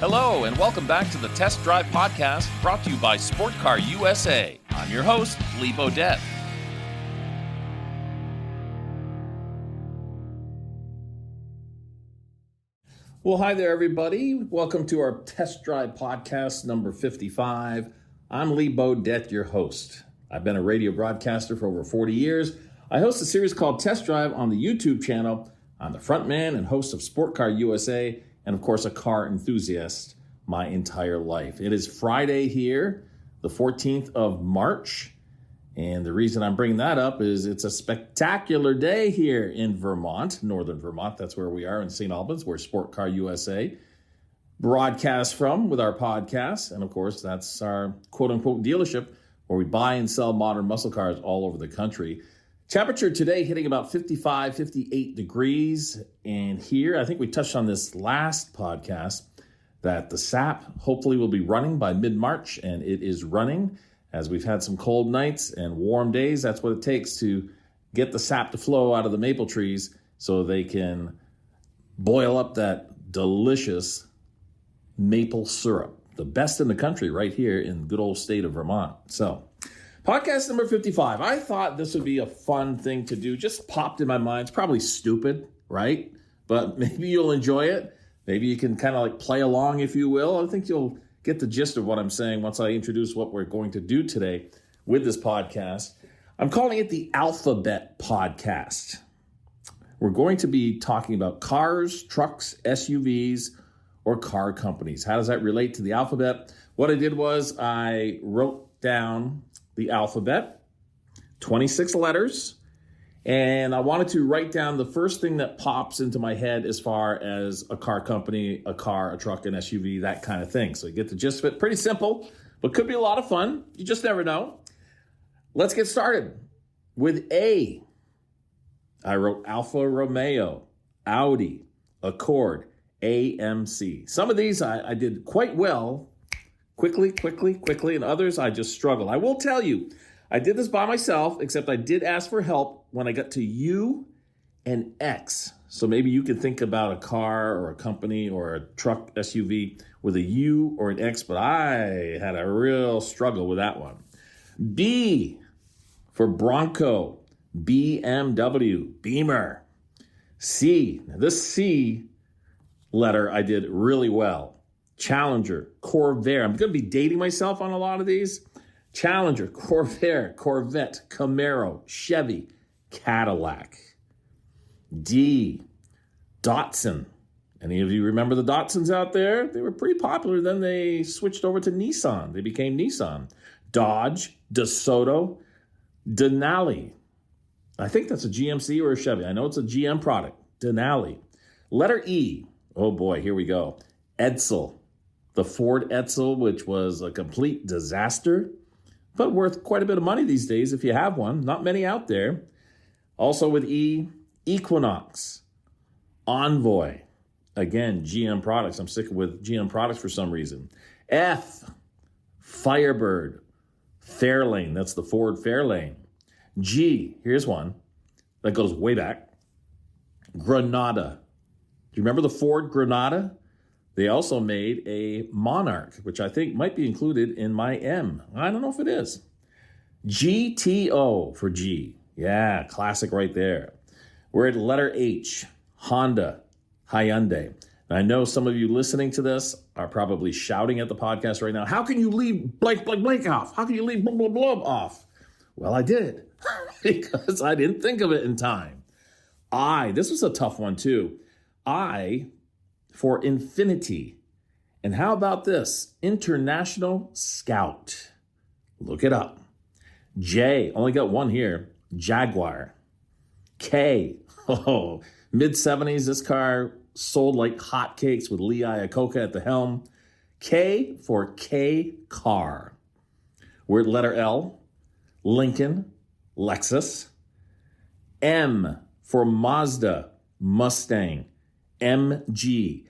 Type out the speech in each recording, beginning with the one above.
Hello, and welcome back to the Test Drive Podcast, brought to you by Sport Car USA. I'm your host, Lee Bodette. Well, hi there, everybody. Welcome to our Test Drive Podcast number 55. I'm Lee Bodette, your host. I've been a radio broadcaster for over 40 years. I host a series called Test Drive on the YouTube channel. I'm the frontman and host of Sport Car USA, and of course, a car enthusiast my entire life. It is Friday here, the 14th of March, and the reason I'm bringing that up is it's a spectacular day here in Vermont, northern Vermont. That's where we are in St. Albans, where Sport Car USA broadcasts from with our podcast, and of course, that's our quote-unquote dealership where we buy and sell modern muscle cars all over the country. Temperature today hitting about 55, 58 degrees. And here, I think we touched on this last podcast, that the SAP hopefully will be running by mid-March, and it is running as we've had some cold nights and warm days. That's what it takes to get the sap to flow out of the maple trees so they can boil up that delicious maple syrup, the best in the country right here in good old state of Vermont. So podcast number 55. I thought this would be a fun thing to do. Just popped in my mind. It's probably stupid, right? But maybe you'll enjoy it. Maybe you can kind of like play along, if you will. I think you'll get the gist of what I'm saying once I introduce what we're going to do today with this podcast. I'm calling it the Alphabet Podcast. We're going to be talking about cars, trucks, SUVs, or car companies. How does that relate to the alphabet? What I did was I wrote down the alphabet, 26 letters, and I wanted to write down the first thing that pops into my head as far as a car company, a car, a truck, an SUV, that kind of thing. So you get the gist of it. Pretty simple, but could be a lot of fun. You just never know. Let's get started with A. I wrote Alfa Romeo, Audi, Accord, AMC. Some of these I did quite well, quickly, and others I just struggled. I will tell you, I did this by myself, except I did ask for help when I got to U and X. So maybe you can think about a car or a company or a truck SUV with a U or an X, but I had a real struggle with that one. B for Bronco, BMW, Beamer. C, now this C letter I did really well. Challenger, Corvair. I'm going to be dating myself on a lot of these. Challenger, Corvair, Corvette, Camaro, Chevy, Cadillac. D, Datsun. Any of you remember the Datsuns out there? They were pretty popular. Then they switched over to Nissan. They became Nissan. Dodge, DeSoto, Denali. I think that's a GMC or a Chevy. I know it's a GM product. Denali. Letter E. Oh boy, here we go. Edsel. The Ford Edsel, which was a complete disaster, but worth quite a bit of money these days if you have one. Not many out there. Also with E, Equinox, Envoy. Again, GM products. I'm sick with GM products for some reason. F, Firebird, Fairlane. That's the Ford Fairlane. G, here's one that goes way back. Granada. Do you remember the Ford Granada? They also made a Monarch, which I think might be included in my M. I don't know if it is. GTO for G. Yeah, classic right there. We're at letter H, Honda, Hyundai. Now, I know some of you listening to this are probably shouting at the podcast right now. How can you leave blank off? How can you leave blah, blah, blah off? Well, I did because I didn't think of it in time. This was a tough one too. I for Infinity. And how about this? International Scout. Look it up. J, only got one here. Jaguar. K, mid-70s, this car sold like hotcakes with Lee Iacocca at the helm. K for K Car. We're at letter L. Lincoln, Lexus. M for Mazda, Mustang, MG.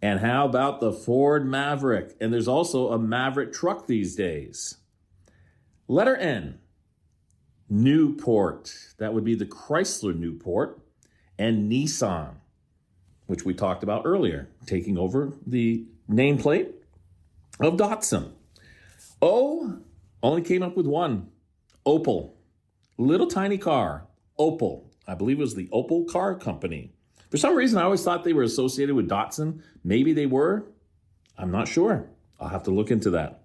And how about the Ford Maverick? And there's also a Maverick truck these days. Letter N, Newport. That would be the Chrysler Newport. And Nissan, which we talked about earlier, taking over the nameplate of Datsun. O only came up with one, Opel. Little tiny car, Opel. I believe it was the Opel car company. For some reason, I always thought they were associated with Datsun. Maybe they were. I'm not sure. I'll have to look into that.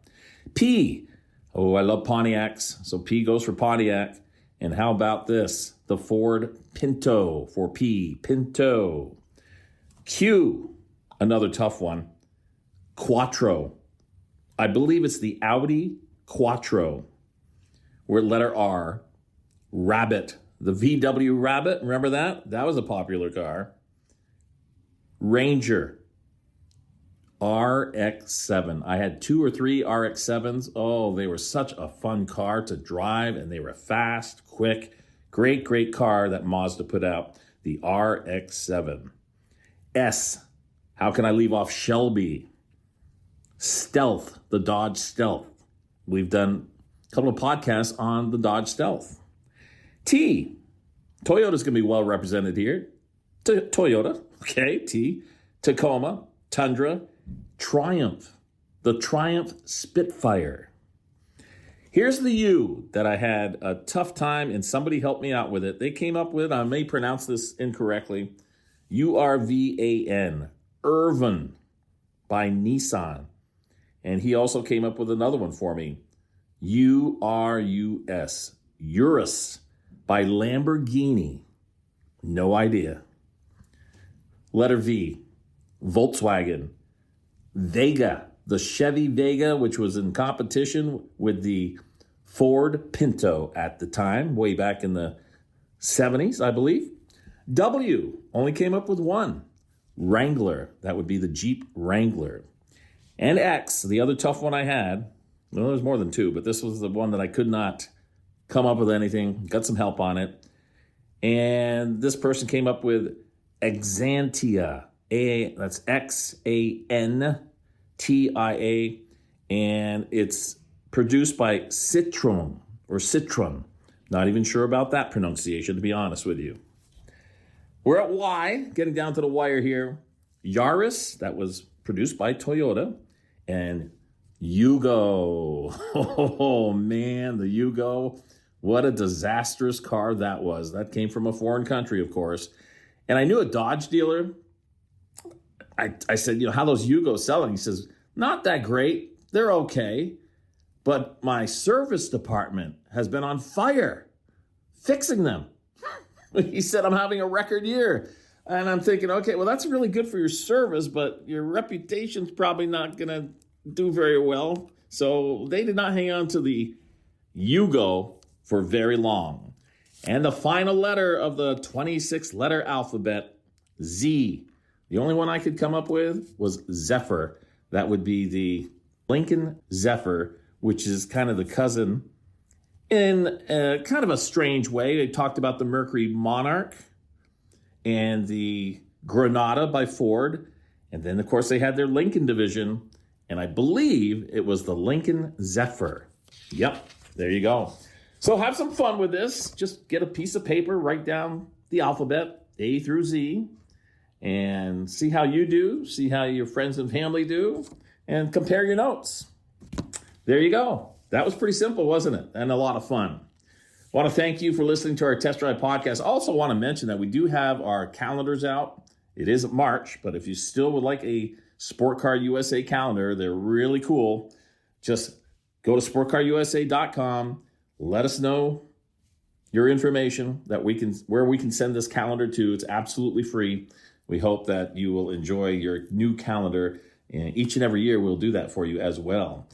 P. Oh, I love Pontiacs. So P goes for Pontiac. And how about this? The Ford Pinto for P. Pinto. Q. Another tough one. Quattro. I believe it's the Audi Quattro. We're letter R. Rabbit. The VW Rabbit. Remember that? That was a popular car. Ranger. RX-7. I had 2 or 3 RX-7s. Oh, they were such a fun car to drive, and they were fast, quick. Great, great car that Mazda put out. The RX-7. S. How can I leave off Shelby? Stealth. The Dodge Stealth. We've done a couple of podcasts on the Dodge Stealth. T. Toyota's going to be well represented here. Toyota. Okay, T. Tacoma. Tundra. Triumph. The Triumph Spitfire. Here's the U that I had a tough time, and somebody helped me out with it. They came up with, I may pronounce this incorrectly, URVAN. Irvin by Nissan. And he also came up with another one for me. URUS. Urus by Lamborghini. No idea. Letter V. Volkswagen. Vega. The Chevy Vega, which was in competition with the Ford Pinto at the time, way back in the 70s, I believe. W. Only came up with one. Wrangler. That would be the Jeep Wrangler. And X, the other tough one I had. Well, there's more than 2, but this was the one that I could not come up with anything. Got some help on it. And this person came up with Xantia. That's Xantia. And it's produced by Citroen or Citroen. Not even sure about that pronunciation, to be honest with you. We're at Y, getting down to the wire here. Yaris, that was produced by Toyota. And Yugo. Oh, man, the Yugo. What a disastrous car that was. That came from a foreign country, of course. And I knew a Dodge dealer. I said, how those Yugos selling? He says, not that great. They're okay. But my service department has been on fire fixing them. He said, I'm having a record year. And I'm thinking, okay, well, that's really good for your service, but your reputation's probably not going to do very well. So they did not hang on to the Yugo for very long. And the final letter of the 26-letter alphabet, Z. The only one I could come up with was Zephyr. That would be the Lincoln Zephyr, which is kind of the cousin in kind of a strange way. They talked about the Mercury Monarch and the Granada by Ford. And then, of course, they had their Lincoln division. And I believe it was the Lincoln Zephyr. Yep, there you go. So have some fun with this. Just get a piece of paper, write down the alphabet, A through Z, and see how you do, see how your friends and family do, and compare your notes. There you go. That was pretty simple, wasn't it? And a lot of fun. I want to thank you for listening to our Test Drive podcast. I also want to mention that we do have our calendars out. It is March, but if you still would like a Sport Car USA calendar, they're really cool. Just go to sportcarusa.com. Let us know your information that where we can send this calendar to. It's absolutely free. We hope that you will enjoy your new calendar, and each and every year we'll do that for you as well.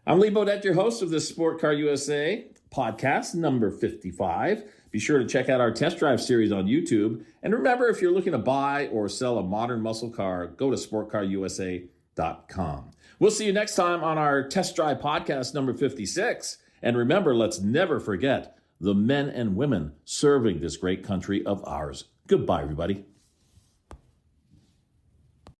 I'm Lee Bodette, your host of this Sport Car USA podcast, number 55. Be sure to check out our test drive series on YouTube. And remember, if you're looking to buy or sell a modern muscle car, go to sportcarusa.com. We'll see you next time on our test drive podcast, number 56. And remember, let's never forget the men and women serving this great country of ours. Goodbye, everybody.